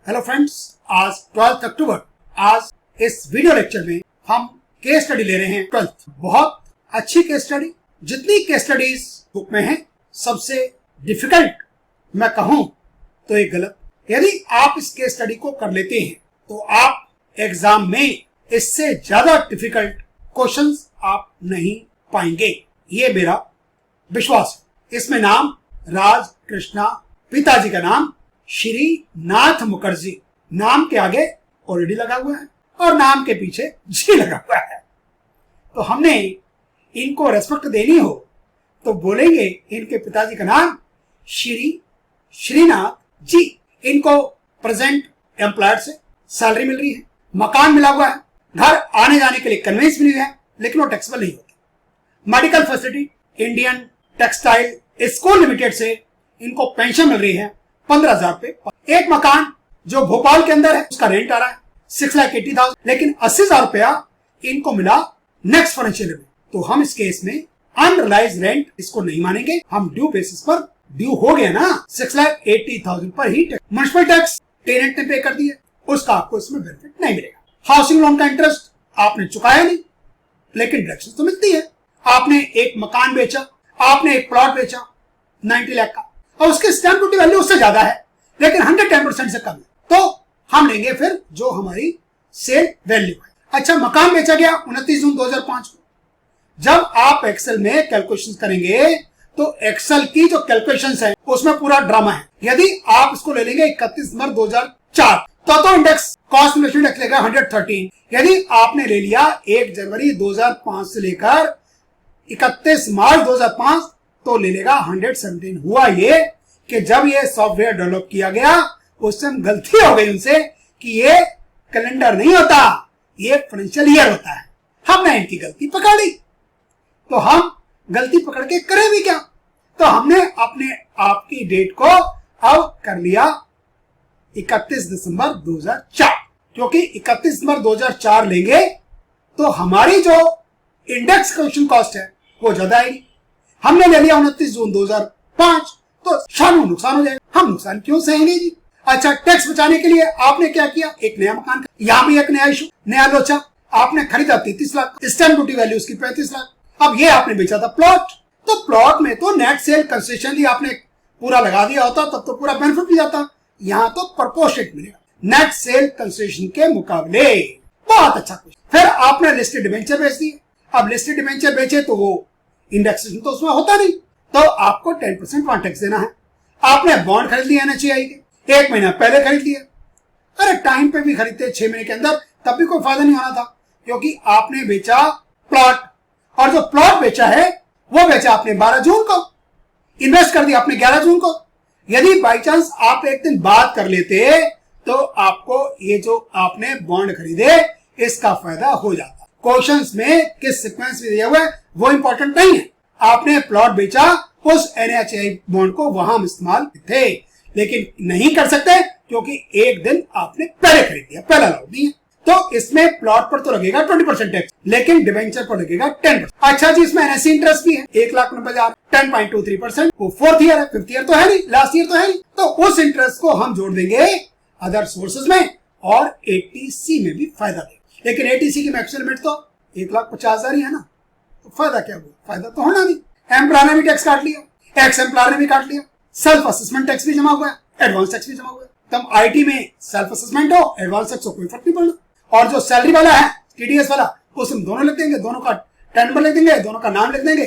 Hello friends, आज 12 अक्टूबर। आज इस वीडियो लेक्चर में हम केस स्टडी ले रहे हैं 12th। बहुत अच्छी केस स्टडी, जितनी केस स्टडीज बुक में है सबसे डिफिकल्ट मैं कहूं तो एक गलत। यदि आप इस केस स्टडी को कर लेते हैं तो आप एग्जाम में इससे ज्यादा डिफिकल्ट क्वेश्चंस आप नहीं पाएंगे, ये मेरा विश्वास है। इसमें नाम राज कृष्णा, पिताजी का नाम श्री नाथ मुखर्जी, नाम के आगे ऑलरेडी लगा हुआ है और नाम के पीछे जी लगा हुआ है। तो हमने इनको रेस्पेक्ट देनी हो तो बोलेंगे इनके पिताजी का नाम श्री श्रीनाथ जी। इनको प्रेजेंट एम्प्लॉयर से सैलरी मिल रही है, मकान मिला हुआ है, घर आने जाने के लिए कन्वेंस मिली है, लेकिन वो टैक्सेबल नहीं होती। Medical facility Indian textile school limited से इनको पेंशन मिल रही है 15,000 रुपए। एक मकान जो भोपाल के अंदर है उसका रेंट आ रहा है 6,80,000, लेकिन 80,000 रुपया इनको मिला नेक्स्ट फाइनेंशियल ईयर में। तो हम इस केस में अनरिलाइज्ड रेंट इसको नहीं मानेंगे, हम ड्यू बेसिस पर, ड्यू हो गया ना 6,80,000 पर ही म्युनिसिपल टैक्स टेनेंट ने पे कर दिया, उसका आपको इसमें बेनिफिट नहीं मिलेगा। हाउसिंग लोन का इंटरेस्ट आपने चुकाया नहीं, लेकिन डिडक्शन तो मिलती है। आपने एक मकान बेचा, आपने एक प्लॉट बेचा 90 लाख का और उसकी स्टैंप ड्यूटी वैल्यू उससे ज्यादा है, लेकिन 110% से कम है, तो हम लेंगे फिर जो हमारी सेल वैल्यू है। अच्छा, मकान बेचा गया 29 जून 2005 को। जब आप एक्सेल में कैलकुलेशन करेंगे तो एक्सेल की जो कैलकुलेशंस है उसमें पूरा ड्रामा है। यदि आप इसको ले लेंगे 31 दिसंबर 2004 तो इंडेक्स कॉस्ट इन्वेस्टमेंट इंडेक्स लेगा 113। यदि आपने ले लिया 1 जनवरी 2005 से लेकर 31 मार्च 2005 तो ले लेगा 117। हुआ ये कि जब ये सॉफ्टवेयर डेवलप किया गया उस समय गलती हो गई उनसे कि ये कैलेंडर नहीं होता, ये फाइनेंशियल ईयर होता है। हमने इनकी गलती पकड़ ली, तो हम गलती पकड़ के करें भी क्या, तो हमने अपने आप की डेट को अब कर लिया 31 दिसंबर 2004, क्योंकि 31 दिसंबर 2004 लेंगे तो हमारी जो इंडेक्स क्वेश्चन कॉस्ट है वो ज्यादा आएगी। हमने ले लिया 29 जून 2005 तो शानू नुकसान हो जाएगा, हम नुकसान क्यों सहेंगे जी। अच्छा, टैक्स बचाने के लिए आपने क्या किया, एक नया मकान, यहाँ भी एक नया इशू, नया लोचा। आपने खरीदा 33 लाख, स्टैंप ड्यूटी वैल्यू उसकी 35 लाख। अब ये आपने बेचा था प्लॉट, तो प्लॉट में तो नेट सेल कंसेशन ही आपने पूरा लगा दिया होता तब तो पूरा बेनिफिट भी जाता, यहाँ तो प्रोपोर्शनेट मिलेगा नेट सेल कंसेशन के मुकाबले। बहुत अच्छा कुछ। फिर आपने लिस्टेड डिबेंचर बेच दिए। अब लिस्टेड डिबेंचर बेचे तो वो इंडेक्सेशन तो उसमें होता नहीं, तो आपको 10% वहां टैक्स देना है। आपने बॉन्ड खरीद लिया एनएचएआई के, 1 महीना पहले खरीद लिया। अरे टाइम पे भी खरीदते 6 महीने के अंदर, तब भी कोई फायदा नहीं होना था, क्योंकि आपने बेचा प्लॉट, और जो प्लॉट बेचा है वो बेचा आपने 12 जून को, इन्वेस्ट कर दिया आपने 11 जून को। यदि बाई चांस आप एक दिन बाद कर लेते तो आपको ये जो आपने बॉन्ड खरीदे इसका फायदा हो जाता। क्वेश्चंस में किस सीक्वेंस में दिया हुआ है वो इंपॉर्टेंट नहीं है। आपने प्लॉट बेचा, उस एनएचएआई बॉन्ड को वहां इस्तेमाल थे, लेकिन नहीं कर सकते क्योंकि एक दिन आपने पहले खरीद दिया, पहला अलाउड नहीं है। तो इसमें प्लॉट पर तो लगेगा 20% टैक्स, लेकिन डिबेंचर पर लगेगा 10%। अच्छा जी, इसमें एनएससी इंटरेस्ट भी है 1,90,000, 10.23%। वो 4th ईयर है, 5th ईयर तो है नहीं, लास्ट ईयर तो है नहीं, तो उस इंटरेस्ट को हम जोड़ देंगे अदर सोर्सेज में और एटीसी में भी फायदा देगा। लेकिन एटीसी की मैक्सिमम लिमिट तो 1,50,000 ही है ना, तो फायदा क्या हुआ, फायदा तो होना नहीं। एम्प्लॉयर ने भी टैक्स काट लिया, एक्स एम्प्लॉयर ने भी काट लिया, सेल्फ असेसमेंट टैक्स भी जमा हुआ है, एडवांस टैक्स भी जमा हुआ है। तब आईटी में सेल्फ असेसमेंट हो, एडवांस टैक्स हो, कोई फर्क नहीं पड़ना। और जो सैलरी वाला है टीडीएस वाला, उसमें दोनों लिख देंगे, दोनों का टैन नंबर लिख देंगे, दोनों का नाम लिख देंगे,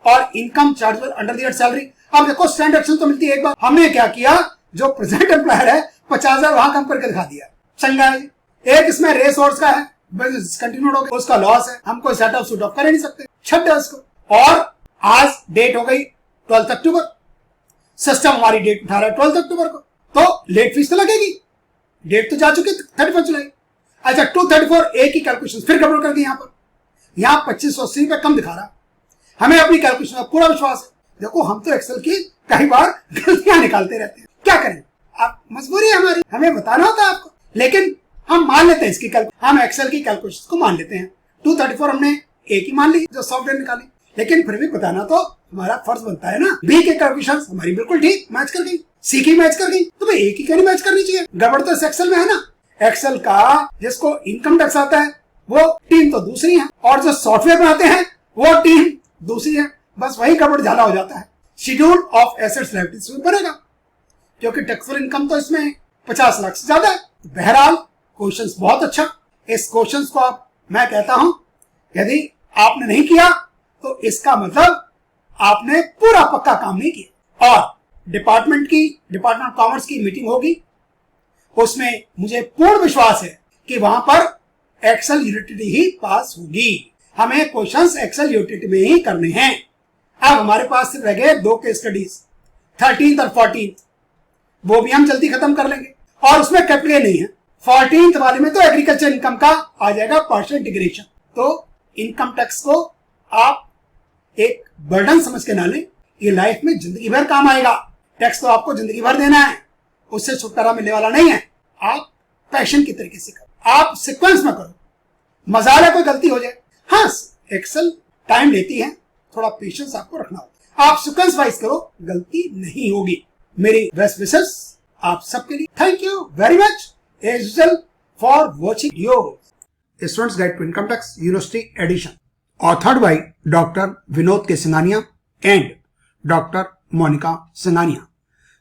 और income chargeable under the salary. अब देखो स्टैंडर्ड एक्शन तो मिलती है। एक बार हमने क्या किया, जो प्रेजेंट एम्प्लॉयर है 50,000 वहां कम करके दिखा दिया, चंगा है। एक इसमें रेस हॉर्स का है, बिजनेस कंटिन्यूड हो गया, उसका लॉस है, हम कोई सेट ऑफ सूट ऑफ कर ही नहीं सकते, छट दे उसको। और आज डेट हो गई 12 अक्टूबर, सिस्टम हमारी डेट उठा रहा है 12 अक्टूबर को, तो लेट फीस तो लगेगी, डेट तो जा चुकी 31 जुलाई। अच्छा, 234A की कैलकुलेशन फिर गड़बड़ कर दी, यहाँ पर, यहाँ 2580 रुपए कम दिखा रहा। हमें अपनी कैलकुलेशन में पूरा विश्वास है। देखो, हम तो एक्सेल की कई बार गलतियां निकालते रहते हैं, क्या करें, आप मजबूरी है हमारी, हमें बताना होता है आपको, लेकिन हम मान लेते हैं इसकी हम एक्सेल की कैलकुलेशन को मान लेते हैं। 234 हमने ए की मान ली जो सॉफ्टवेयर निकाली, लेकिन फिर भी बताना तो हमारा फर्ज बनता है ना। बी के कैलकुलेशंस हमारी बिल्कुल ठीक मैच कर गई, सी की मैच कर गई, तुम्हें ए की क्यों नहीं मैच करनी चाहिए? गड़बड़ तो इस एक्सेल में है ना। एक्सेल का जिसको इनकम टैक्स आता है वो टीम तो दूसरी है, और जो सॉफ्टवेयर बनाते हैं वो टीम दूसरी है। बस वही गड़बड़ झाला हो जाता है। शेड्यूल ऑफ एसेट्स लायबिलिटीज में बनेगा, क्योंकि टैक्सेबल इनकम तो इसमें 50 लाख से ज्यादा है। बहरहाल क्वेश्चंस बहुत अच्छा। इस क्वेश्चंस को मैं कहता हूं, यदि आपने नहीं किया तो इसका मतलब आपने पूरा पक्का काम नहीं किया। और डिपार्टमेंट ऑफ कॉमर्स की मीटिंग होगी, उसमें मुझे पूर्ण विश्वास है कि वहां पर एक्सेल यूटिलिटी ही पास होगी। हमें क्वेश्चंस एक्सेल यूटिलिटी में ही करने हैं। अब हमारे पास सिर्फ रह गए 2 केस स्टडीज, 13th और 14th, वो भी हम जल्दी खत्म कर लेंगे। और उसमें कैपिटल गेन नहीं है। 14th वाले में तो एग्रीकल्चर इनकम का आ जाएगा पार्शियल इंटीग्रेशन। तो इनकम टैक्स को आप एक बर्डन समझ के ना लें, ये लाइफ में जिंदगी भर काम आएगा। टैक्स तो आपको जिंदगी भर देना है, उससे छुटकारा मिलने वाला नहीं है। आप पैशन की तरीके से करो, आप सीक्वेंस में करो। मजाल है कोई गलती हो जाए, हाँ एक्सेल टाइम लेती है, थोड़ा पेशेंस आपको रखना होगा। आप सीक्वेंस वाइज करो, गलती नहीं होगी। मेरी बेस्ट विशेस आप सबके लिए। Thank you very much as usual for watching your students guide to income tax university edition, authored by doctor Vinod K Singhania and doctor Monika Singhania,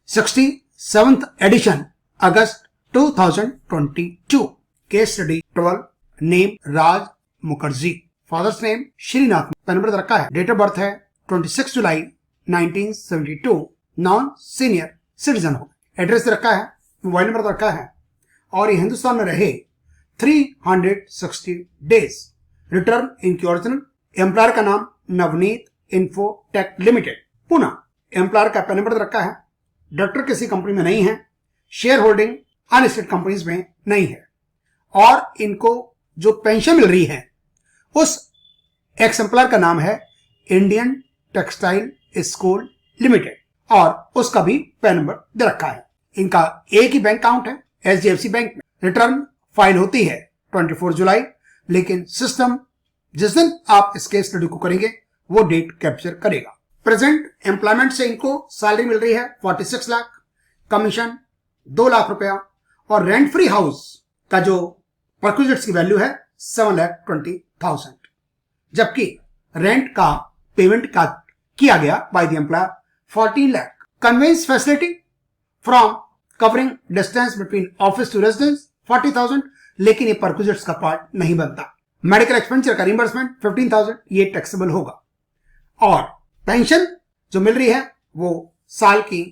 67th edition, August 2022। Case study 12, name Raj Mukherjee, father's name Shrinath, PAN number रखा है, date of birth है 26 जुलाई 1972, non senior citizen हो, address रखा है, mobile number रखा है, और ये हिंदुस्तान में रहे 360 डेज। रिटर्न इनकी ओरिजिनल। एम्प्लॉयर का नाम Navneet infotech limited, Pune. Employer का पेन नंबर रखा है, डायरेक्टर किसी कंपनी में नहीं है, शेयर होल्डिंग अनलिस्टेड कंपनीज में नहीं है, और इनको जो पेंशन मिल रही है उस एक्स एम्प्लॉयर का नाम है इंडियन टेक्सटाइल स्कूल लिमिटेड, और उसका भी पेन नंबर दे रखा है। इनका एक ही बैंक अकाउंट है एचडीएफसी बैंक में। रिटर्न फाइल होती है 24 जुलाई, लेकिन सिस्टम जिस दिन आप इस केस स्टडी को करेंगे वो डेट कैप्चर करेगा। प्रेजेंट एम्प्लॉयमेंट से इनको सैलरी मिल रही है 46 लाख, कमीशन 2 लाख रुपया, और रेंट फ्री हाउस का जो परक्विजिट्स की वैल्यू है 7,20,000, जबकि रेंट का पेमेंट का किया गया by the employer 14 lakh. Conveyance facility from covering distance between office to residence 40,000, लेकिन ये परक्विजिट्स का पार्ट नहीं बनता। मेडिकल एक्सपेंडिचर का रिइंबर्समेंट 15,000, ये टैक्सेबल होगा। और पेंशन जो मिल रही है वो साल की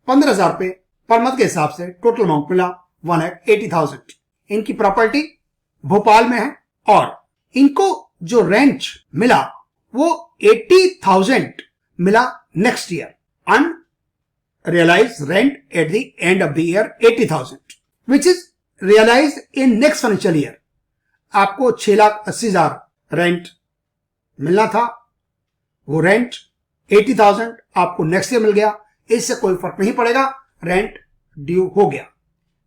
15,000 रुपए पर मंथ के हिसाब से टोटल अमाउंट मिला 1,80,000। इनकी प्रॉपर्टी भोपाल में है, और इनको जो रेंट मिला वो 80,000 मिला next year. Unrealised rent at the end of the year 80,000, which is realised in next financial year. आपको 6,80,000 रेंट मिलना था, वो रेंट 80,000 आपको नेक्स्ट ईयर मिल गया। इससे कोई फर्क नहीं पड़ेगा, रेंट ड्यू हो गया।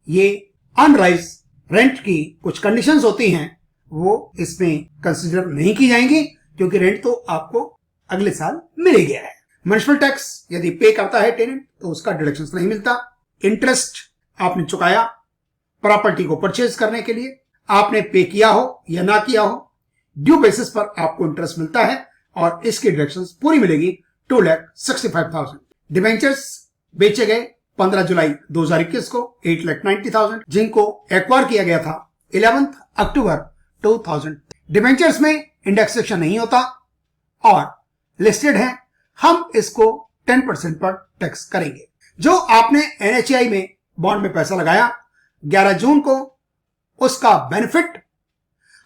ये अनराइज रेंट की कुछ कंडीशंस होती हैं, वो इसमें कंसिडर नहीं की जाएंगी, क्योंकि रेंट तो आपको अगले साल मिल गया है। म्युनिसिपल टैक्स यदि पे करता है टेनेंट तो उसका डिडक्शन नहीं मिलता। इंटरेस्ट आपने चुकाया प्रॉपर्टी को परचेज करने के लिए, आपने पे किया हो या ना किया हो, ड्यू बेसिस पर आपको इंटरेस्ट मिलता है, और इसकी डिडक्शन पूरी मिलेगी 2,65,000। डिबेंचर्स बेचे गए 15 जुलाई 2021 को 8,90,000, जिनको एक्वायर किया गया था 11 अक्टूबर 2000। डिबेंचर्स में इंडेक्सेशन नहीं होता और लिस्टेड है, हम इसको 10% पर टैक्स करेंगे। जो आपने एनएचआई में बॉन्ड में पैसा लगाया 11 जून को, उसका बेनिफिट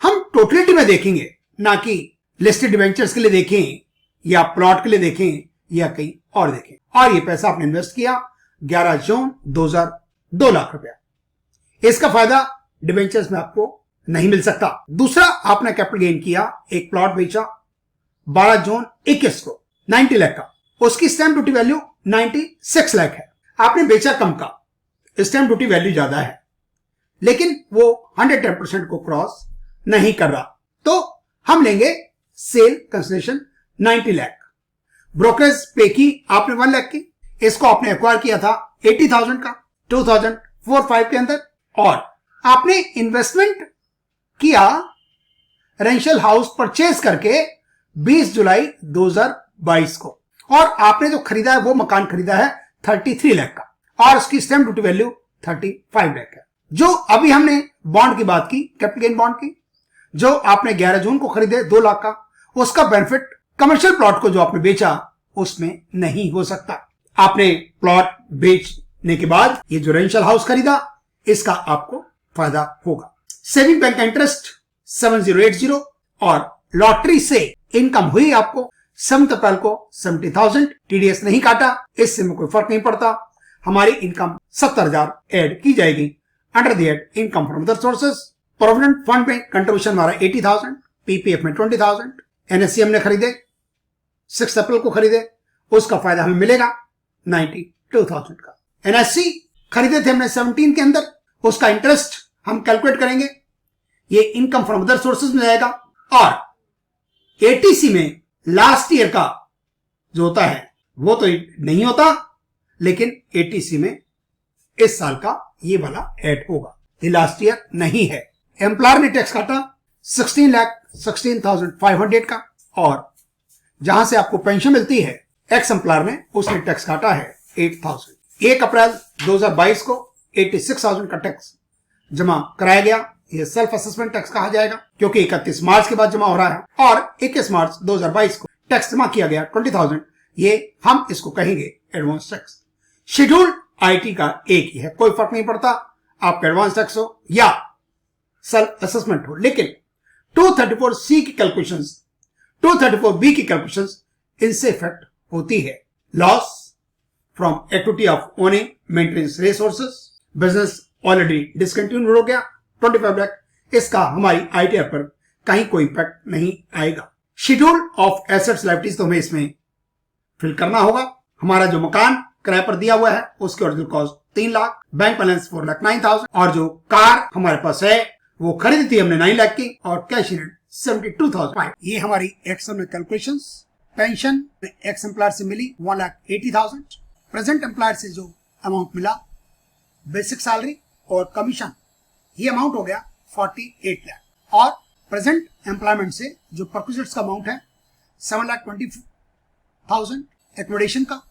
हम टोटलिटी में देखेंगे, ना कि लिस्टेड डिबेंचर्स के लिए देखें या प्लॉट के लिए देखें या कहीं और देखें। और ये पैसा आपने इन्वेस्ट किया 11 जून 2000, 2 लाख रुपया। इसका फायदा डिबेंचर्स में आपको नहीं मिल सकता। दूसरा, आपने कैपिटल गेन किया, एक प्लॉट बेचा 12 जून 21 को 90 लाख का, उसकी स्टैंप ड्यूटी वैल्यू 96 लाख है। आपने बेचा कम का, स्टैंप ड्यूटी वैल्यू ज्यादा है, लेकिन वो 110% को क्रॉस नहीं कर रहा, तो हम लेंगे sale consideration 90 lakh. Brokerage pay की आपने 1 लाख की, इसको आपने एक्वायर किया था 80,000 का 2004-5 के अंदर, और आपने इन्वेस्टमेंट किया रेंशियल हाउस परचेज करके 20 जुलाई 2022 को, और आपने जो खरीदा है वो मकान खरीदा है 33 लाख का, और उसकी स्टैंप ड्यूटी वैल्यू 35 लाख है। जो अभी हमने बॉन्ड की बात की, कैपिटल गेन बॉन्ड की, जो आपने 11 जून को खरीदे 2 लाख का, उसका बेनिफिट कमर्शियल प्लॉट को जो आपने बेचा उसमें नहीं हो सकता। आपने प्लॉट बेचने के बाद ये जो रेंशियल हाउस खरीदा इसका आपको फायदा होगा। सेविंग बैंक का इंटरेस्ट 7080, और लॉटरी से इनकम हुई आपको 7 अप्रैल को 70,000, टीडीएस नहीं काटा, इससे में कोई फर्क नहीं पड़ता। हमारी इनकम 70,000 ऐड की जाएगी under the head income from other sources. Provident fund में कंट्रीब्यूशन हमारा 80,000, पीपीएफ में 20,000, एनएससी हमने खरीदे 6 अप्रैल को खरीदे, उसका फायदा हमें मिलेगा 92,000 का। एनएससी खरीदे थे हमने 17 के अंदर, उसका इंटरेस्ट हम कैलकुलेट करेंगे, ये इनकम फ्रॉम अदर सोर्सेज में जाएगा। और एटीसी में लास्ट ईयर का जो होता है वो तो नहीं होता, लेकिन एटीसी में इस साल का ये वाला ऐड होगा, ये लास्ट ईयर नहीं है। एम्प्लॉयर ने टैक्स काटा 16,16,500 का, और जहां से आपको पेंशन मिलती है एक्स एम्प्लॉयर ने उसने टैक्स काटा है 8,000। 1 अप्रैल 2022 को 86,000 का टैक्स जमा कराया गया। ये सेल्फ असेसमेंट टैक्स कहा जाएगा क्योंकि 31 मार्च के बाद जमा हो रहा है, और 21 मार्च 2022 को टैक्स जमा किया गया 20,000, ये हम इसको कहेंगे एडवांस टैक्स। शेड्यूल आईटी का एक ही है, कोई फर्क नहीं पड़ता आपका एडवांस टैक्स हो या सेल्फ असेसमेंट हो, लेकिन 234C की कैलकुलेशंस, 234B की कैलकुलेशंस इनसे इफेक्ट होती है। Loss from activity of owning maintenance resources, business already discontinue हो गया 25 लाख, इसका हमारी आईटीआर पर कहीं कोई इम्पैक्ट नहीं आएगा। शेड्यूल ऑफ एसेट्स लायबिलिटीज तो हमें इसमें फिल करना होगा। हमारा जो मकान किराए पर दिया हुआ है उसकी original cost 3 lakh, bank balance 4,09,000, और जो कार हमारे पास है वो खरीदी थी हमने 9 लाख की, और कैश इन 72,000। ये हमारी एक्सेल में कैलकुलेशंस। पेंशन एक्स एम्प्लॉयर से मिली 1,80,000, प्रेजेंट एम्प्लॉयर से जो अमाउंट मिला बेसिक सैलरी और कमीशन, ये अमाउंट हो गया 48 लाख, और प्रेजेंट एम्प्लॉयमेंट से जो परक्विजिट्स का अमाउंट है 7,20,000 एकोमोडेशन का,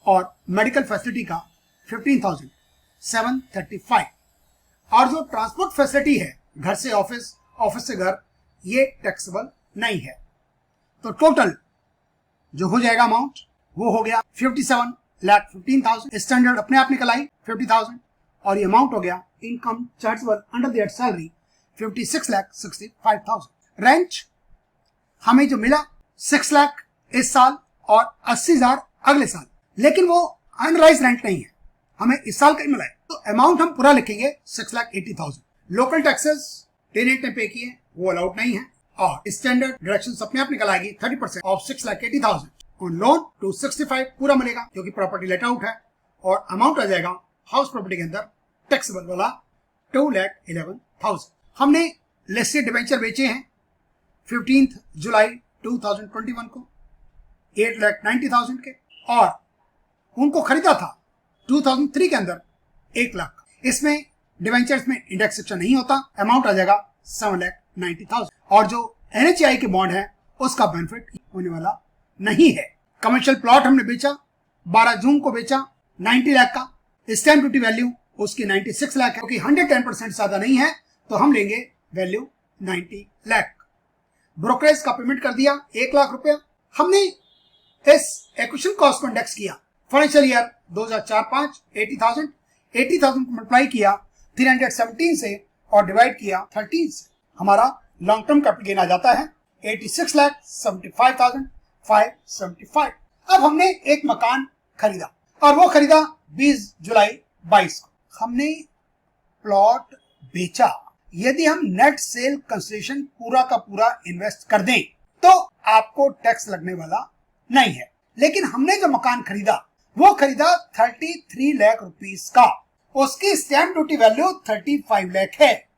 और मेडिकल फैसिलिटी का 15,735, और जो ट्रांसपोर्ट फैसिलिटी है घर से ऑफिस, ऑफिस से घर, ये टैक्सेबल नहीं है। तो टोटल जो हो जाएगा अमाउंट वो हो गया 57,15,000। स्टैंडर्ड अपने आप निकल आई 50,000, और ये अमाउंट हो गया income chargeable under the salary 56,65,000। Rent हमें जो मिला 6 लाख इस साल और 80,000 अगले साल, लेकिन वो अनराइज रेंट नहीं है, हमें इस साल का ही मिला है, तो अमाउंट हम पूरा लिखेंगे 6,80,000। लोकल टैक्सेस टेनेंट ने पे किए वो अलाउड नहीं है, और स्टैंडर्ड डिडक्शन अपने आप निकल आएगी 30% ऑफ 6,80,000 ऑन लोन टू 65 पूरा मिलेगा क्योंकि प्रॉपर्टी लेट आउट है, और अमाउंट आ जाएगा हाउस प्रॉपर्टी के अंदर टैक्सेबल वाला 2,11,000। हमने लिस्टेड डिबेंचर बेचे हैं 15 जुलाई 2021 को 8,90,000 के, और उनको खरीदा था 2003 के अंदर 1 लाख। इसमें डिवेंचर्स में इंडेक्स सेक्शन नहीं होता, अमाउंट आ जाएगा 7,90,000, और जो एनएचआई के बॉन्ड है उसका बेनिफिट होने वाला नहीं है। कमर्शियल प्लॉट हमने बेचा 12 जून को बेचा 90 लाख का, स्टैंप ड्यूटी वैल्यू उसकी 96 लाख है, क्योंकि 110% ज्यादा नहीं है तो हम लेंगे वैल्यू 90 लाख। ब्रोकरेज का पेमेंट कर दिया 1 लाख रुपया। हमने इस एक्विजिशन कॉस्ट को इंडेक्स किया फाइनेंशियल ईयर 2004-5 80,000 को मल्टीप्लाई किया 317 से और डिवाइड किया 13 से, हमारा लॉन्ग टर्म कैपिटल गेन आ जाता है 86,75,575। अब हमने एक मकान खरीदा, और वो खरीदा 20 जुलाई 22 को। हमने प्लॉट बेचा। यदि हम नेट सेल कंसिडरेशन पूरा का पूरा इन्वेस्ट कर दें तो आपको टैक्स लगने वाला नहीं है, लेकिन हमने जो मकान खरीदा वो खरीदा 33 लाख रुपीस का, उसकी स्टैंप ड्यूटी वैल्यू 35 लाख है।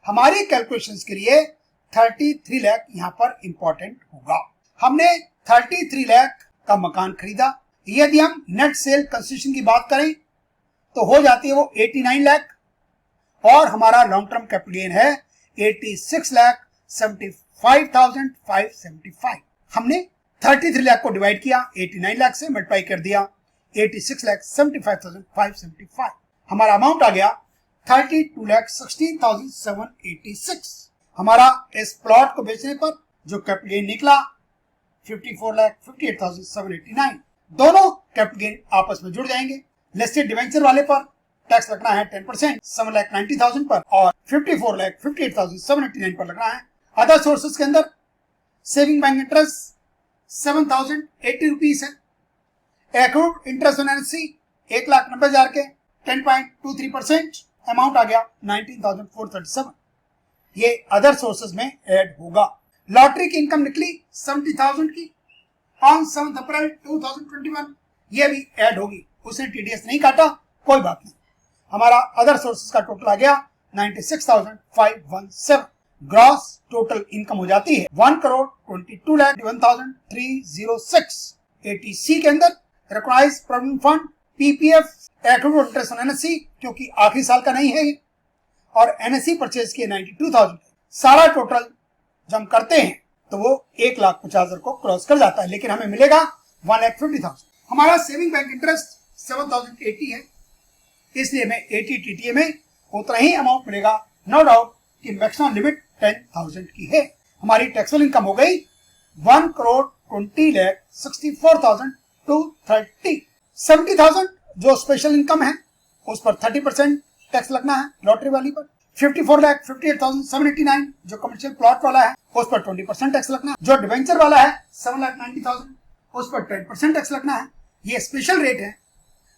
हमारी कैलकुलेशंस के लिए 33 लाख यहाँ पर इंपॉर्टेंट होगा। हमने 33 लाख का मकान खरीदा। यदि हम नेट सेल कंसिडरेशन की बात करें तो हो जाती है वो 89 लाख और हमारा लॉन्ग टर्म कैपिटल गेन है 86,75,575। हमने 33 लाख को डिवाइड किया 89 लाख से, मल्टीप्लाई कर दिया 86,75,575। हमारा अमाउंट आ गया 32,16,786। हमारा इस प्लॉट को बेचने पर जो कैपिटल गेन निकला 54,58,789। दोनों कैपिटल गेन आपस में जुड़ जाएंगे। लिस्टेड डिवेंचर वाले पर टैक्स लगना है 10% 7,90,000 पर और 54,58,789 पर लगना है। अदर सोर्सेज के अंदर सेविंग बैंक इंटरेस्ट 7,080 रुपीज है। एक्रूड इंटरेस्ट ऑन एनएससी 1,90,000 के 10.23% अमाउंट आ गया 19,437। ये अदर सोर्सेज में ऐड होगा। लॉटरी की इनकम निकली 70,000 की ऑन 7 अप्रैल 2021, ये भी ऐड होगी। उसने टीडीएस नहीं काटा, कोई बात नहीं। हमारा अदर सोर्सेज का टोटल आ गया 96,517। ग्रॉस टोटल इनकम हो जाती है 1,22,1,306। एटीसी के अंदर recognised provident fund, PPF, accrued interest on NSC क्योंकि आखिरी साल का नहीं है, और एनएससी परचेज किए 92,000। सारा टोटल जब हम करते हैं तो वो 1,50,000 को क्रॉस कर जाता है, लेकिन हमें मिलेगा 1,50,000। हमारा सेविंग बैंक इंटरेस्ट 7,080 है, इसलिए हमें 80 टीटीए में उतना ही अमाउंट मिलेगा। नो डाउट कि मैक्सिमम लिमिट 10,000 की है। हमारी टैक्सेबल इनकम हो गई 1,20,64,230। 70,000 जो स्पेशल इनकम है उस पर 30% टैक्स लगना है लॉटरी वाली पर। 54,58,789 जो कमर्शियल प्लॉट वाला है उस पर 20% टैक्स लगना है। जो डिवेंचर वाला है 7,90,000 उस पर 10% टैक्स लगना है। ये स्पेशल रेट है।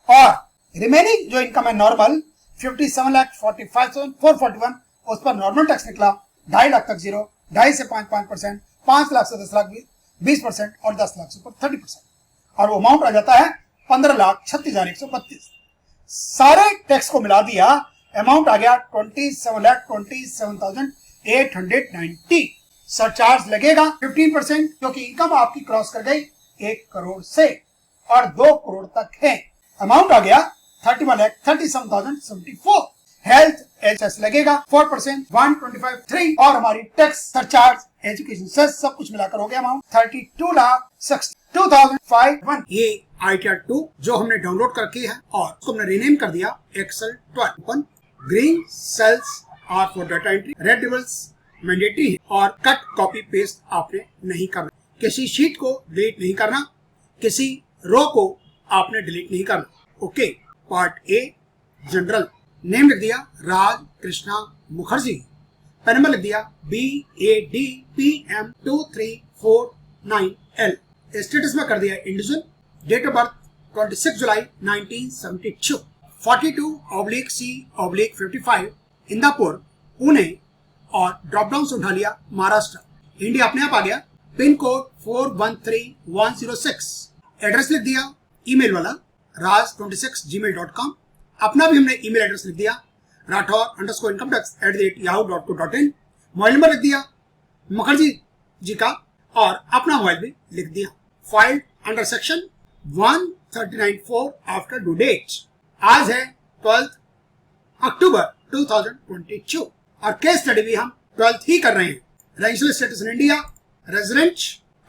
और रिमेनिंग जो इनकम है नॉर्मल 57,45,441 उस पर नॉर्मल टैक्स निकला 2.5 लाख तक 0, 2.5 से 5% 5 लाख से 10 लाख 20% और 10 लाख से ऊपर 30%, और वो अमाउंट आ जाता है 15,36,132। सारे टैक्स को मिला दिया, अमाउंट आ गया 27,27,890। सरचार्ज लगेगा 15% क्योंकि इनकम आपकी क्रॉस कर गई 1 करोड़ से और 2 करोड़ तक है। अमाउंट आ गया 31,37,074। हेल्थ एचएस लगेगा 4% 125,300 और हमारी टैक्स सरचार्ज एजुकेशन सेस सब कुछ मिलाकर हो गया अमाउंट 32,62,501। ये ITR 2 जो हमने डाउनलोड करके है और उसको हमने रीनेम कर दिया excel 12। Open green cells are for data entry, red labels mandatory है और कट कॉपी पेस्ट आपने नहीं करना। किसी शीट को डिलीट नहीं करना, किसी रो को आपने डिलीट नहीं करना। Okay, part A general, name लिख दिया राज कृष्णा मुखर्जी, पेन नंबर लिख दिया BADPM2349L, स्टेटस में कर दिया individual, date of birth 26 July 1972, 42/C/55 Indapur Pune और ड्रॉप डाउन से उठा लिया महाराष्ट्र, इंडिया अपने आप आ गया, पिन कोड 413106, एड्रेस लिख दिया ईमेल वाला raj26@gmail.com, अपना भी हमने ईमेल एड्रेस लिख दिया rathor_incometax@yahoo.co.in, मोबाइल नंबर लिख दिया मुखर्जी जी का और अपना मोबाइल भी लिख दिया। File under section 139(4) after due date. आज है 12 अक्टूबर 2022 और केस स्टडी भी हम 12th ही कर रहे हैं। Residential status in India, resident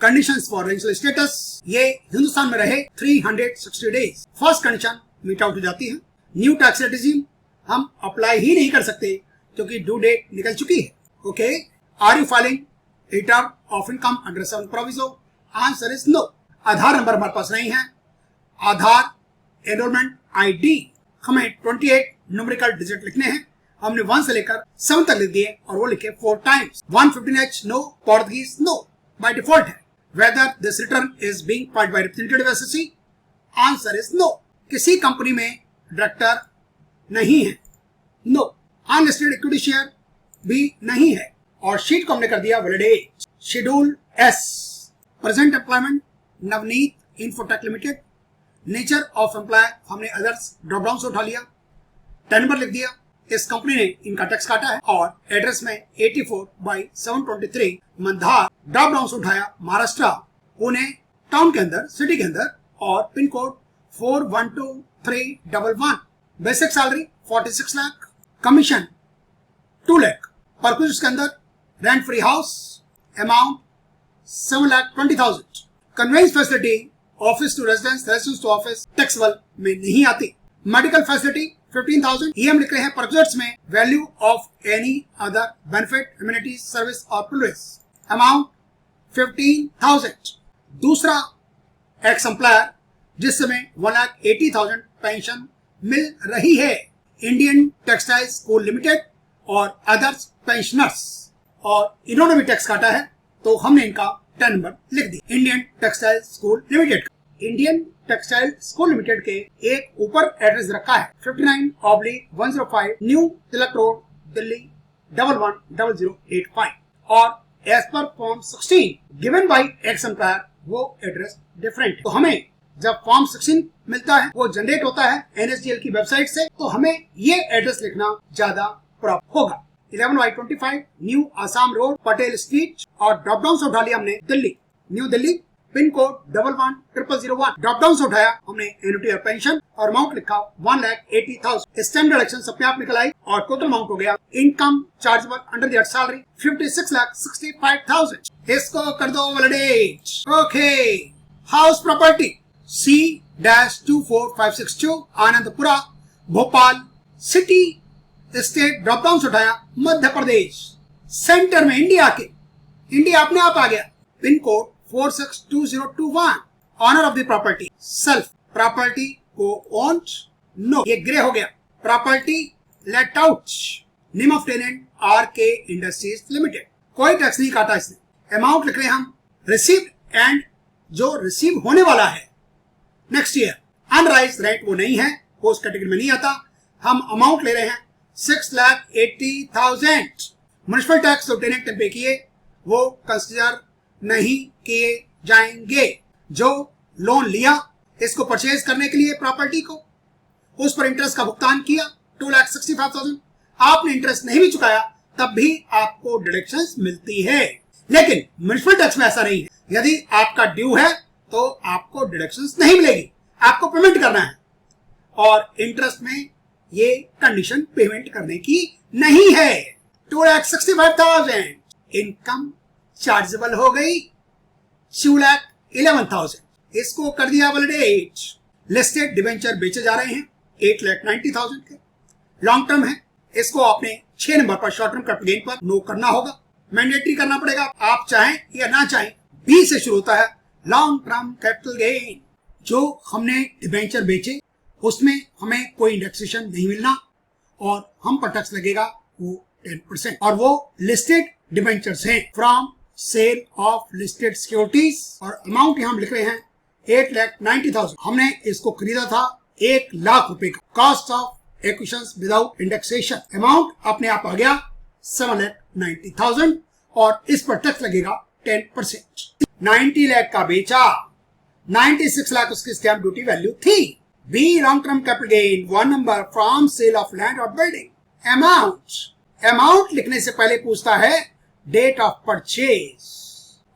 conditions for residential status, ये हिंदुस्तान में रहे 360 days. First condition meet out हो जाती है। न्यू टैक्स रेजिम हम अप्लाई ही नहीं कर सकते क्योंकि ड्यू डेट निकल चुकी है। ओके, are you filing return of income under 7 proviso? Answer is no. Aadhaar number हमारे पास नहीं है। आधार एनरोलमेंट आईडी हमें 28 न्यूमेरिकल डिजिट लिखने हैं। हमने 1 से लेकर 7 तक लिख दिए और वो लिखे 4 times. 115H no, Portuguese no, by default है। Whether this return is being filed by representative assessee? Answer is no. किसी कंपनी में डायरेक्टर नहीं है, नो। अनलिस्टेड इक्विटी शेयर भी नहीं है और शीट को हमने कर दिया validate. Schedule S, present employment Navneet Infotech Limited, nature of employ हमने अदर्स ड्रॉप डाउन से उठा लिया, 10 नंबर लिख दिया। इस कंपनी ने इनका टैक्स काटा है और एड्रेस में 84/723 मंधार ड्रॉप डाउन से उठाया महाराष्ट्र, पुणे टाउन के अंदर, सिटी के अंदर और pin code 412311। Basic salary 46 lakh, commission 2 lakh, पर कुछ उसके अंदर rent free house amount 7,20,000। Conveyance facility office to residence, residence to office taxable में नहीं आती। Medical facility 15,000। ये हम लिख रहे हैं परक्यूट्स में value of any other benefit, immunity, service और प्रिविलेज अमाउंट 15,000। दूसरा एक्स एम्प्लॉयर जिस समय 1,80,000 पेंशन मिल रही है, इंडियन टेक्सटाइल स्कूल लिमिटेड और अदर्स पेंशनर्स, और इन्होंने भी टैक्स काटा है तो हमने इनका 10 नंबर लिख दिया। Indian textile school limited, Indian textile school limited के एक ऊपर एड्रेस रखा है 59/105 न्यू तिलक रोड, दिल्ली 110085, और as per form 16 given by ex employer वो एड्रेस डिफरेंट है। तो हमें जब फॉर्म 16 मिलता है वो जनरेट होता है NSDL की वेबसाइट से, तो हमें ये एड्रेस लिखना ज्यादा प्रॉपर होगा। 11/25 new Assam road, Patel street, और ड्रॉप डाउन से उठा लिया हमने Delhi, new Delhi, pin code 110001। Drop down से उठाया हमने एन्युटी और पेंशन, और अमाउंट लिखा 1,80,000। स्टैम्प डिडक्शन अपने आप निकल आई और टोटल अमाउंट हो गया income chargeable under the salary 56,65,000। इसको कर दो वैलिडेट। Okay, house property C-24562 Anandpura, Bhopal city state, drop down से उठाया मध्य प्रदेश, सेंटर में इंडिया के, इंडिया अपने आप आ गया, pin code 462021। Owner of the property self, property को ओन्ड नो, ये ग्रे हो गया। Property let out, name of tenant RK industries limited, कोई टैक्स नहीं काटा इसने। अमाउंट लिख रहे हैं हम रिसीव्ड, एंड जो रिसीव होने वाला है नेक्स्ट ईयर, अनराइज रेंट वो नहीं है, वो उस कैटेगरी में नहीं आता। हम अमाउंट ले रहे हैं 6,80,000। म्युनिसिपल टैक्स जो टेनेंट ने पे किए वो कंसिडर नहीं किए जाएंगे। जो लोन लिया इसको परचेज करने के लिए प्रॉपर्टी को, उस पर इंटरेस्ट का भुगतान किया 2,65,000, आपने इंटरेस्ट नहीं भी चुकाया तब भी आपको डिडक्शंस मिलती है। लेकिन म्युनिसिपल टैक्स में ऐसा नहीं है, यदि आपका ड्यू है तो आपको डिडक्शंस नहीं मिलेगी, आपको पेमेंट करना है, और इंटरेस्ट में ये कंडीशन पेमेंट करने की नहीं है। 2,65,000 इनकम चार्जेबल हो गई 2,11,000। इसको कर दिया वैलिडेट। लिस्टेड डिवेंचर बेचे जा रहे हैं 8,90,000 के, लॉन्ग टर्म है, इसको आपने 6 नंबर पर शॉर्ट टर्म कैपिटल गेन पर नो करना होगा, मैंडेटरी करना पड़ेगा, आप चाहें या ना चाहें। बी से शुरू होता है लॉन्ग टर्म कैपिटल गेन। जो हमने डिवेंचर बेचे उसमें हमें कोई इंडेक्सेशन नहीं मिलना और हम पर टैक्स लगेगा वो 10%, और वो लिस्टेड डिवेंचर्स हैं from sale of listed securities, और अमाउंट यहां हम लिख रहे हैं 8,90,000। हमने इसको खरीदा था 1 लाख रुपए का। Cost of acquisition without indexation, amount अपने आप आ गया 7,90,000, और इस पर टैक्स लगेगा 10%। 90 लाख का बेचा, 96 लाख उसकी स्टैम्प ड्यूटी वैल्यू थी। B long term capital gain 1 number from sale of land और बिल्डिंग। अमाउंट लिखने से पहले पूछता है डेट ऑफ परचेज,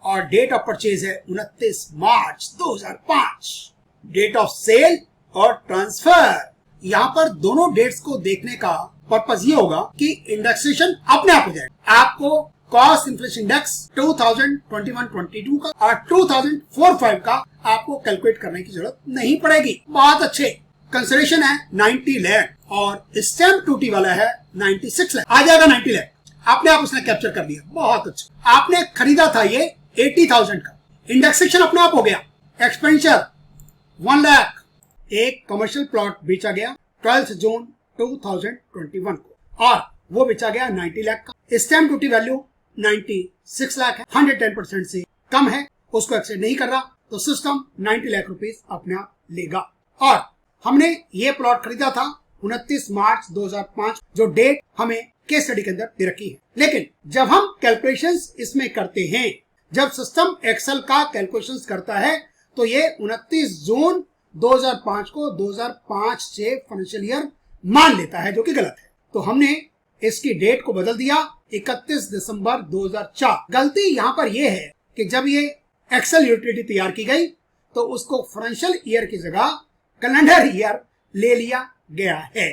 और डेट ऑफ परचेज है 29 मार्च 2005। डेट ऑफ सेल और ट्रांसफर, यहाँ पर दोनों डेट्स को देखने का पर्पज ये होगा कि इंडेक्सेशन अपने आप हो जाए। आपको कॉस्ट इन्फ्लेशन इंडेक्स 2021-22 का और 2004-5 का आपको कैलकुलेट करने की जरूरत नहीं पड़ेगी। बहुत अच्छे। कंसिडरेशन है 90 लाख और स्टैम्प ड्यूटी वाला है 96 लाख। आ जाएगा 90 लाख, आपने आप उसने कैप्चर कर लिया। बहुत अच्छा। आपने खरीदा था ये 80,000 का, इंडेक्सेशन अपने आप हो गया। एक्सपेंडिचर 1 लाख। एक कमर्शियल प्लॉट बेचा गया 12 जून 2021 को, और वो बेचा गया 90 लाख का। स्टैम्प ड्यूटी वैल्यू 96 लाख है, 110% से कम है, उसको एक्सेप्ट नहीं कर रहा, तो सिस्टम 90 लाख रुपीस अपने आप लेगा। और हमने ये प्लॉट खरीदा था 29 मार्च 2005, जो डेट हमें केस स्टडी के अंदर दे रखी है। लेकिन जब हम कैलकुलेशंस इसमें करते हैं, जब सिस्टम एक्सेल का कैलकुलेशंस करता है, तो ये 29 जून 2005 को 2005-6 फाइनेंशियल ईयर मान लेता है, जो कि गलत है। तो हमने इसकी डेट को बदल दिया 31 दिसंबर 2004। गलती यहाँ पर यह है कि जब ये एक्सेल यूटिलिटी तैयार की गई तो उसको फाइनेंशियल ईयर की जगह कैलेंडर ईयर ले लिया गया है।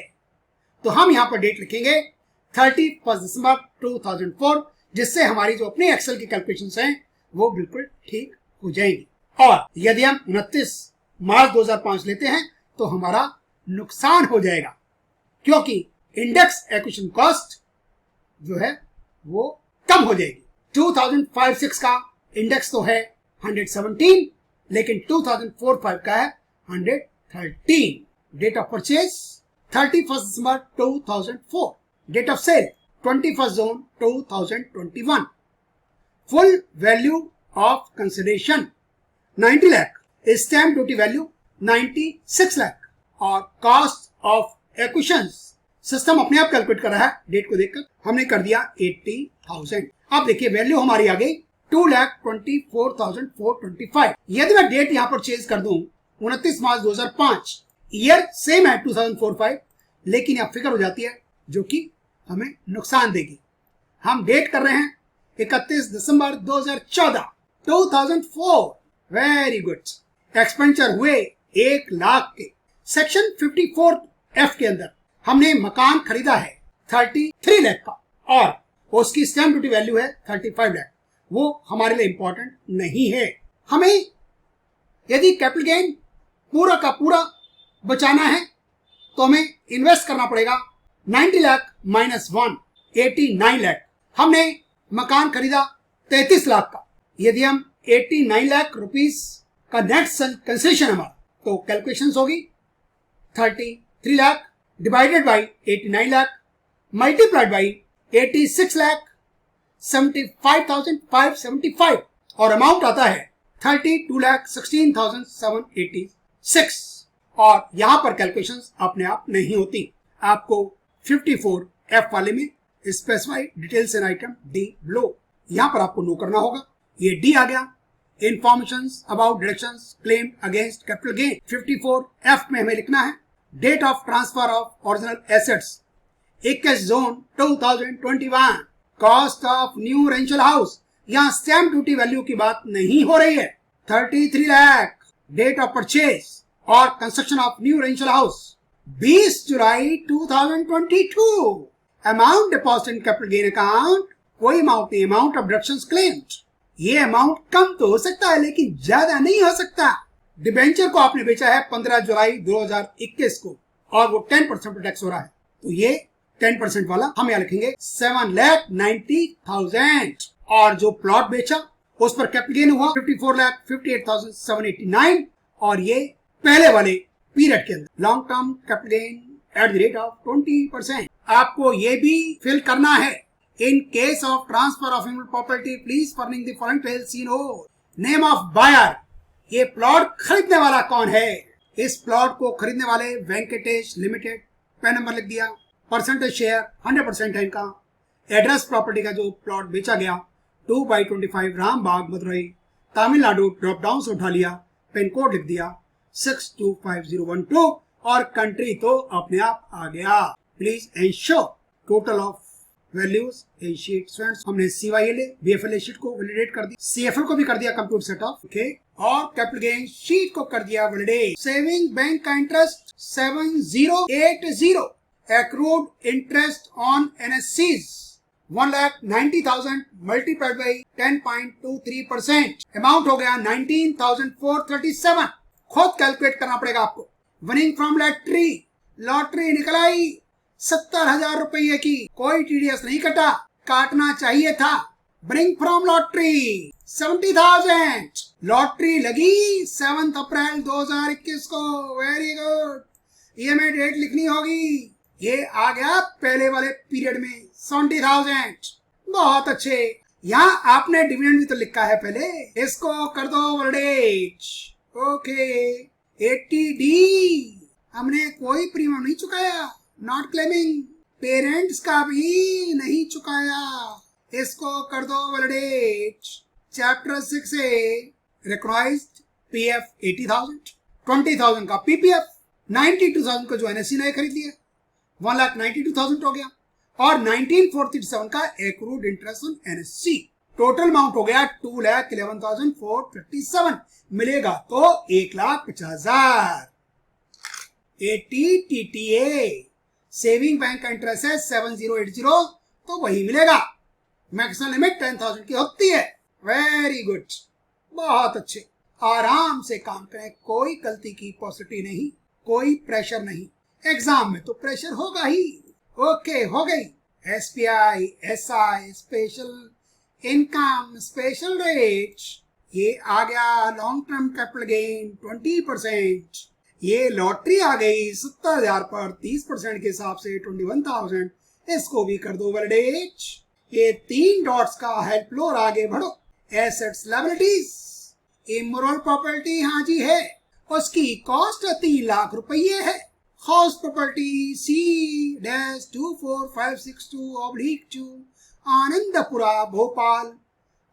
तो हम यहाँ पर डेट लिखेंगे 31 दिसंबर 2004, जिससे हमारी जो अपनी एक्सेल की कैलकुलेशंस हैं वो बिल्कुल ठीक हो जाएंगी। और यदि हम 29 मार्च 2005 लेते हैं तो हमारा नुकसान हो जाएगा, क्योंकि इंडेक्स एक्विजिशन कॉस्ट जो है वो कम हो जाएगी। 2005-06 का इंडेक्स तो है 117, लेकिन 2004-05 का है 113। Date of purchase 31 December 2004, date of sale 21 June 2021, full value of consideration 90 lakh, stamp duty value 96 lakh और कॉस्ट ऑफ एक्विजिशन सिस्टम अपने आप कैलकुलेट कर रहा है। डेट को देखकर हमने कर दिया 80,000। अब देखिए वैल्यू हमारी आ गई 2,24,425। यदि मैं डेट यहां पर चेंज कर दूं 29 मार्च 2005, ईयर सेम है 2004-05, लेकिन यहां फिगर हो जाती है जो कि हमें नुकसान देगी। हम डेट कर रहे हैं 31 दिसंबर 2014, 2004। Very good. एक्सपेंडिचर हुए 1 लाख के। सेक्शन 54F के अंदर हमने मकान खरीदा है 33 लाख का और उसकी स्टैम्प ड्यूटी वैल्यू है 35 लाख। वो हमारे लिए इंपॉर्टेंट नहीं है। हमें यदि कैपिटल गेन पूरा का पूरा बचाना है तो हमें इन्वेस्ट करना पड़ेगा 90 लाख माइनस 1, 89 लाख। हमने मकान खरीदा 33 लाख का। यदि हम 89 लाख रुपीस का नेट कंसेशन हमारा, तो कैलकुलेशंस होगी 33 lakh divided by 89 lakh multiplied by 86 lakh 75,575 और अमाउंट आता है 32,16,786। और यहां पर कैलकुलेशंस अपने आप नहीं होती, आपको 54F वाले में specified details and item D below, यहां पर आपको नो करना होगा। ये डी आ गया, informations about deductions claim against capital gain. 54F में हमें लिखना है date of transfer of original assets 21 June 2021, cost of new residential house. यहाँ स्टैम्प ड्यूटी वैल्यू की बात नहीं हो रही है। 33 लाख डेट ऑफ परचेज और construction of new residential house 20 July 2022, amount deposit in capital gain account कोई अमाउंट नहीं, अमाउंट ऑफ डिडक्शंस क्लेम्ड। ये अमाउंट कम तो हो सकता है लेकिन ज्यादा नहीं हो सकता। डिबेंचर को आपने बेचा है 15 जुलाई 2021 को और वो 10% टैक्स हो रहा है, तो ये 10% वाला हम यहाँ लिखेंगे 7,90,000। और जो प्लॉट बेचा उस पर कैपिटल गेन हुआ 54,58,789 और ये पहले वाले पीरियड के अंदर long term capital gain at the rate of 20%। आपको ये भी फिल करना है, in case of transfer of investment property please following the following details सीन हो। नेम ऑफ बायर, ये प्लॉट खरीदने वाला कौन है। इस प्लॉट को खरीदने वाले वेंकटेश लिमिटेड, पैन नंबर लिख दिया, परसेंटेज शेयर 100% है इनका। एड्रेस प्रॉपर्टी का जो प्लॉट बेचा गया 2/25 रामबाग मदुरई तमिलनाडु, ड्रॉप डाउन से उठा लिया, पिन कोड लिख दिया 625012 और कंट्री तो अपने आप आ गया। Please ensure total of values in sheet. Students हमने CYLA BFLA शीट को वैलिडेट कर दी, CFL को भी कर दिया कंप्यूटर सेट ऑफ, ओके, और कैपिटल गेन शीट को कर दिया वैलिडेट। सेविंग बैंक का interest 7080, accrued interest on NSCs 1,90,000 multiplied by 10.23%, amount हो गया 19,437। खुद कैलकुलेट करना पड़ेगा आपको। विनिंग फ्रॉम लॉटरी, लॉटरी निकल आई 70,000 रुपये की, कोई TDS नहीं कटा, काटना चाहिए था। विनिंग फ्रॉम लॉटरी 70,000, लॉटरी लगी 7 अप्रैल 2021 को। वेरी गुड, ये में डेट लिखनी होगी। ये आ गया पहले वाले पीरियड में 70,000। बहुत अच्छे, यहाँ आपने डिविडेंड भी तो लिखा है पहले, इसको कर दो वर्डेज। ओके, 80D हमने कोई प्रीमियम नहीं चुकाया, नॉट क्लेमिंग। पेरेंट्स का भी नहीं चुकाया, इसको कर दो वर्डेज। चैप्टर 6A रिकॉग्नाइज्ड PF 80,000, 20,000 का PPF, 92,000 का जो NSC ने खरीद लिया 1,92,000 हो गया और 19,437 का accrued interest on NSC। Total amount हो गया 2,11,457, मिलेगा तो 1,50,000। 80 TTA, सेविंग बैंक का इंटरेस्ट है 7080, तो वही मिलेगा। मैक्सिमम लिमिट 10,000 की होती है। वेरी गुड, बहुत अच्छे। आराम से काम करें, कोई गलती की पॉसिबिलिटी नहीं, कोई प्रेशर नहीं। एग्जाम में तो प्रेशर होगा ही। ओके, हो गई। SBI, SI, special income, special rate, ये आ गया। लॉन्ग टर्म कैपिटल गेन 20%, ये लॉटरी आ गई 70,000 पर 30% के हिसाब से 21,000, इसको भी कर दो वैलिडेट। ये 3 डॉट्स का हेल्प लो और आगे बढ़ो। एसेट्स लायबिलिटीज, इमोरल प्रॉपर्टी, हाँ जी है, उसकी कॉस्ट 3 लाख रुपये है। House property C-24562/2 Anandpura Bhopal,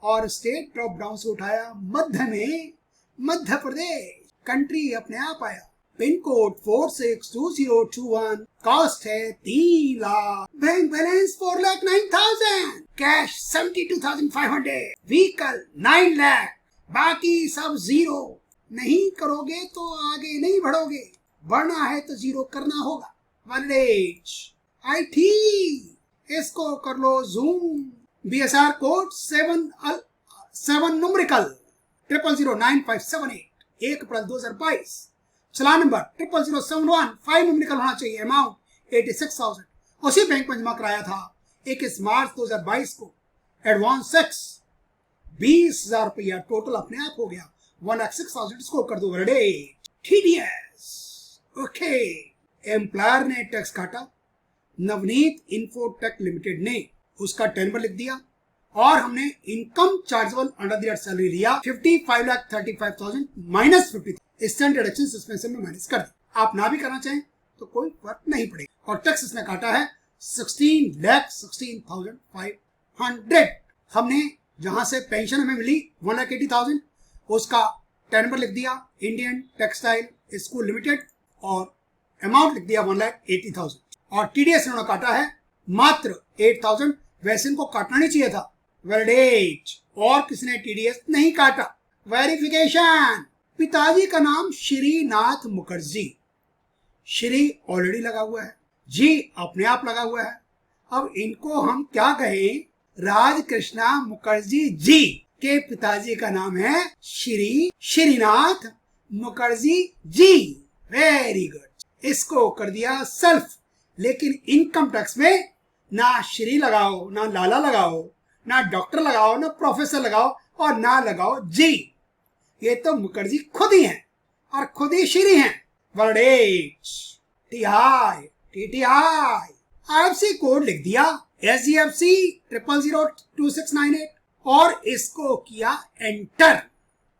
और स्टेट ड्रॉप डाउन से उठाया मध्य में, मध्य प्रदेश। कंट्री अपने आप आया। पिन कोड 462021, कॉस्ट है 3 lakh, bank balance 4,09,000, cash 72,500, vehicle 9 lakh, बाकी सब जीरो। नहीं करोगे तो आगे नहीं बढ़ोगे, बढ़ना है तो जीरो करना होगा। वैलिडेट IT, इसको कर लो जूम। BSR कोड 7 न्यूमेरिकल 0009578, 1 अप्रैल 2022। चलान नंबर 00071, 5 न्यूमेरिकल होना चाहिए। अमाउंट 86,000, उसी बैंक में जमा कराया था 21 मार्च 2022 को। एडवांस टैक्स 20,000 रुपया, टोटल अपने आप हो गया 1,06,000। इसको कर दो वैलिडेट। TDS, okay. एम्प्लॉयर ने टैक्स काटा, नवनीत इन्फोटेक लिमिटेड ने उसका टर्नओवर लिख दिया, और हमने income chargeable under the salary लिया 55,35,000 माइनस 50, स्टैंड डिडक्शन सस्पेंशन में माइनस कर दिया। आप ना भी करना चाहें तो कोई फर्क नहीं पड़ेगा। और टैक्स इसने काटा है 16,16,500। हमने जहां से पेंशन हमें मिली 1,80,000, उसका टर्नओवर लिख दिया इंडियन टेक्सटाइल स्कूल लिमिटेड, और अमाउंट लिख दिया 1,80,000। और TDS इन्होंने काटा है मात्र 8,000, वैसे इनको काटना नहीं चाहिए था। वैलिडेट, और किसने TDS नहीं काटा। वेरिफिकेशन, पिताजी का नाम श्रीनाथ मुखर्जी, श्री ऑलरेडी लगा हुआ है, जी अपने आप लगा हुआ है। अब इनको हम क्या कहें, राज कृष्णा मुखर्जी जी के पिताजी का नाम है श्रीनाथ मुखर्जी जी। वेरी गुड, इसको कर दिया सेल्फ। लेकिन इनकम टैक्स में ना श्री लगाओ, ना लाला लगाओ, ना डॉक्टर लगाओ, ना प्रोफेसर लगाओ, और ना लगाओ जी। ये तो मुखर्जी खुद ही हैं, और खुद ही श्री हैं। वर्डेज TTI IFSC कोड लिख दिया SGFC 0002698, और इसको किया एंटर।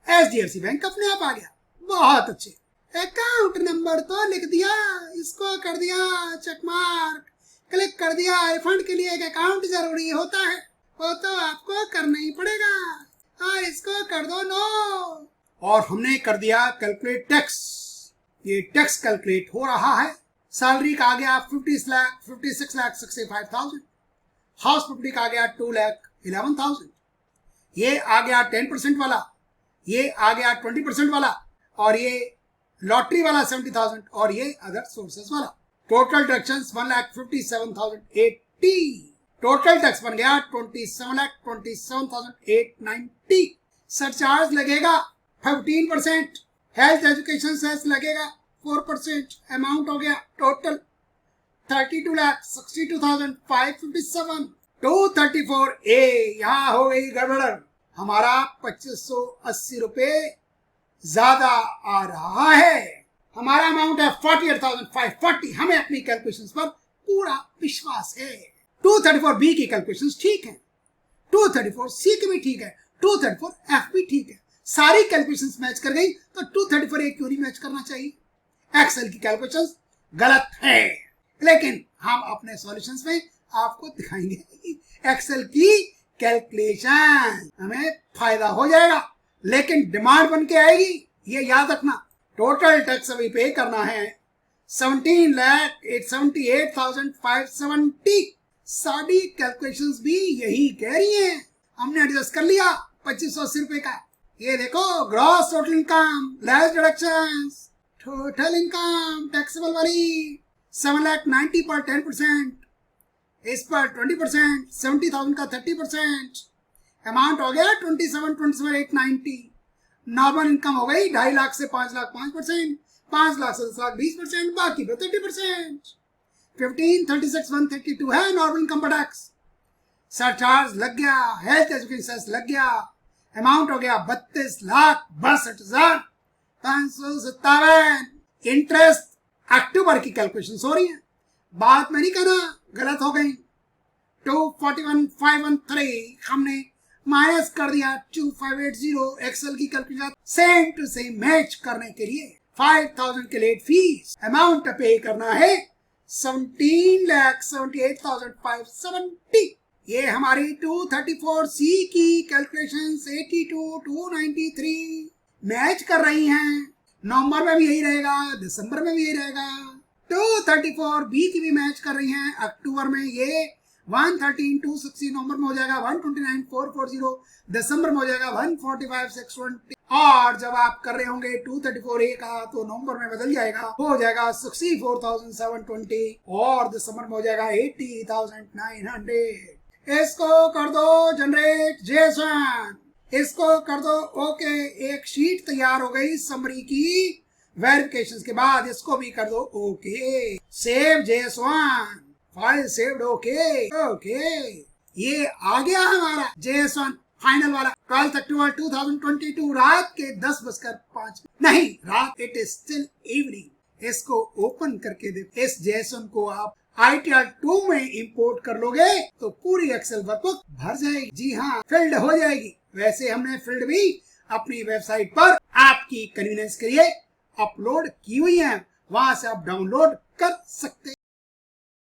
SDFC बैंक अपने आप आ गया। बहुत अच्छे। अकाउंट नंबर तो लिख दिया, इसको कर दिया चेक मार्क, क्लिक कर दिया। रिफंड के लिए एक अकाउंट जरूरी होता है, वो तो आपको करना ही पड़ेगा, और इसको कर दो नो। और हमने कर दिया कैलकुलेट टैक्स। ये टैक्स कैलकुलेट हो रहा है। सैलरी का आ गया 56,65,000, हाउस प्रॉपर्टी का आ गया 2,11,000, ये आ गया 10% वाला, ये आ गया 20% वाला, और ये लॉटरी वाला 70,000, और ये अदर सोर्सेस वाला। Total deductions 1,57,080। टोटल टैक्स बन गया 27,27,890। सरचार्ज लगेगा 15%, हेल्थ एजुकेशन सेस लगेगा 4%। अमाउंट हो गया टोटल 32,62,557। 234A, यहाँ हो गई गड़बड़। हमारा 2,580 रुपए ज्यादा आ रहा है। हमारा अमाउंट है 48,540। हमें अपनी कैलकुलेशंस पर पूरा विश्वास है। 234B की कैलकुलेशंस ठीक है, 234C की भी ठीक है, 234F भी ठीक है। सारी कैलकुलेशंस मैच कर गई, तो 234A क्यों नहीं मैच करना चाहिए। एक्सेल की कैलकुलेशंस गलत है, लेकिन हम अपने सॉल्यूशंस में आपको दिखाएंगे एक्सेल की कैलकुलेशन, हमें फायदा हो जाएगा, लेकिन डिमांड बन के आएगी, ये याद रखना। टोटल टैक्स अभी पे करना है 17,78,570। सारी कैलकुलेशंस भी यही कह रही हैं। हमने एडजस्ट कर लिया 2,580 रुपए का। ये देखो, gross total income less deductions total income taxable वाली 7,90,000 पर 10%, इस पर 20%, 70,000 का 30%, अमाउंट हो गया 27,890। नॉर्मल इनकम हो गई 2.5 लाख से 5 लाख 5%, 5 लाख से 10 लाख 20%, बाकी पे 30%। 15,36,132 है नॉर्मल इनकम पर टैक्स। सरचार्ज लग गया, हेल्थ एजुकेशन सेस लग गया, अमाउंट हो गया 32,62,557। इंटरेस्ट अक्टूबर की कैलकुलेशन हो रही है, बात में नहीं कहना गलत हो गई। 241,513 हमने माइनस कर दिया 2,580 एक्सेल की calculation same to same match करने के लिए। 5,000 के लेट फीस, अमाउंट पे करना है 17,78,570। ये हमारी 234C की कैलकुलेशन 82,293 मैच कर रही हैं। नवंबर में भी यही रहेगा, दिसंबर में भी यही रहेगा। 234B की भी मैच कर रही हैं। अक्टूबर में ये 113,260, नवंबर में हो जाएगा 129,440, दिसंबर में हो जाएगा 145,620। और जब आप कर रहे होंगे 234A का तो नवंबर में बदल जाएगा, हो जाएगा 64,720 और दिसंबर में हो जाएगा 80,900। इसको कर दो जनरेट जेसन, इसको कर दो ओके। एक शीट तैयार हो गई समरी की वेरिफिकेशन के बाद, इसको भी कर दो okay. Save JS1, file saved okay okay. ये आ गया हमारा JS1 फाइनल वाला 12 अक्टूबर 2022 रात के 10:05 नहीं, रात इट इज स्टिल इवनिंग। इसको ओपन करके दे, इस JS1 को आप ITL 2 में इंपोर्ट कर लोगे तो पूरी एक्सेल वर्कबुक भर जाएगी। जी हाँ, फिल्ड हो जाएगी। वैसे हमने फिल्ड भी अपनी वेबसाइट पर आपकी कन्वीनियंस के लिए अपलोड की हुई है, वहां से आप डाउनलोड कर सकते हैं।